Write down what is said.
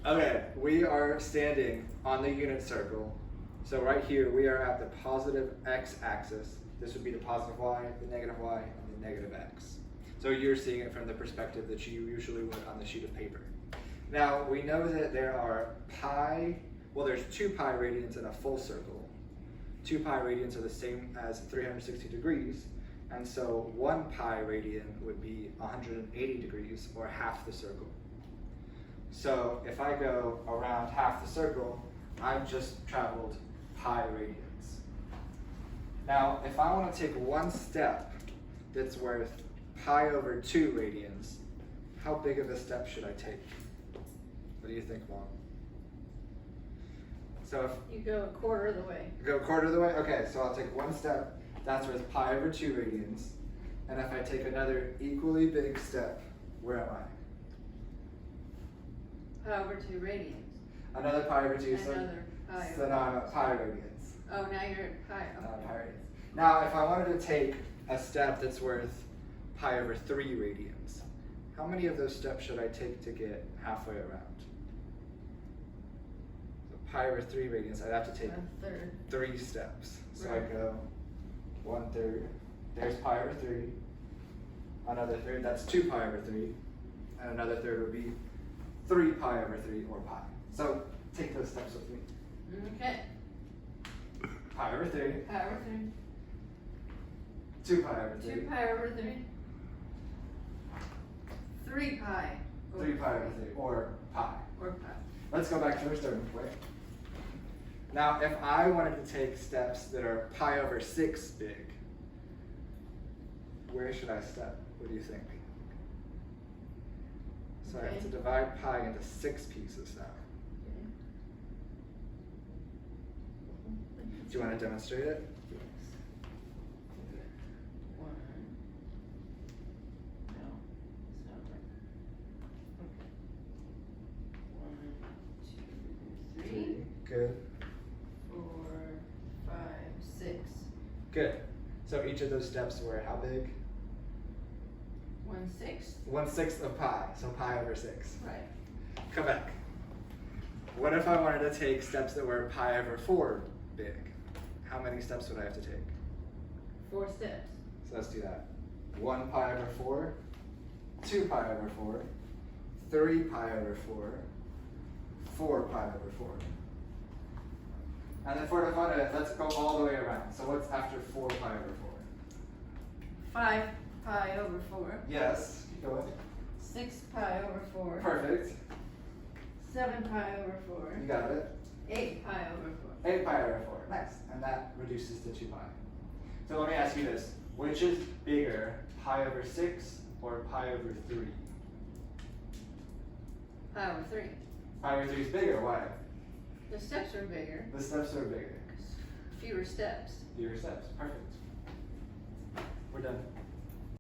Okay, we are standing on the unit circle. So right here, we are at the positive x-axis. This would be the positive y, the negative y, and the negative x. So you're seeing it from the perspective that you usually would on the sheet of paper. Now, we know that there are there's 2 pi radians in a full circle. 2 pi radians are the same as 360 degrees, and so 1 pi radian would be 180 degrees, or half the circle. So if I go around half the circle, I've just traveled pi radians. Now, if I want to take one step that's worth pi over 2 radians, how big of a step should I take? What do you think, Mom? So if you go a quarter of the way. Go a quarter of the way? Okay, so I'll take one step, that's worth pi over 2 radians. And if I take another equally big step, where am I? Pi over 2 radians. Another pi over 2, Another pi so over now I'm at pi radians. Oh, now you're at pi. Okay. Pi radians. Now, if I wanted to take a step that's worth pi over 3 radians, how many of those steps should I take to get halfway around? So pi over 3 radians, I'd have to take 3 steps. So I go 1/3, there's pi over 3, another third, that's 2 pi over 3, and another third would be 3 pi over 3, or pi. So take those steps with me. Okay. Pi over 3. Pi over 2 pi over 3. 3. 2 pi over 3. 3 pi. 3 pi over 3, or pi. Or pi. Let's go back to our starting point. Now, if I wanted to take steps that are pi over 6 big, where should I step? What do you think? So I have to divide pi into 6 pieces now. Okay. Do you want to demonstrate it? Yes. 1. No, it's not right. Okay. 1, 2, 3. Good. 4, 5, 6. Good. So each of those steps were how big? 1/6. 1/6 of pi, so pi over 6. Right. Come back. What if I wanted to take steps that were pi over 4 big? How many steps would I have to take? 4 steps. So let's do that. 1 pi over 4, 2 pi over 4, 3 pi over 4, 4 pi over 4. And then for the fun of it, let's go all the way around. So what's after 4 pi over 4? 5 pi over 4. Yes, keep going. 6 pi over 4. Perfect. 7 pi over 4. You got it. 8 pi over 4. 8 pi over 4. Nice. And that reduces to 2 pi. So let me ask you this. Which is bigger, pi over 6 or pi over 3? Pi over 3. Pi over 3 is bigger. Why? The steps are bigger. The steps are bigger. Fewer steps. Fewer steps. Perfect. We're done.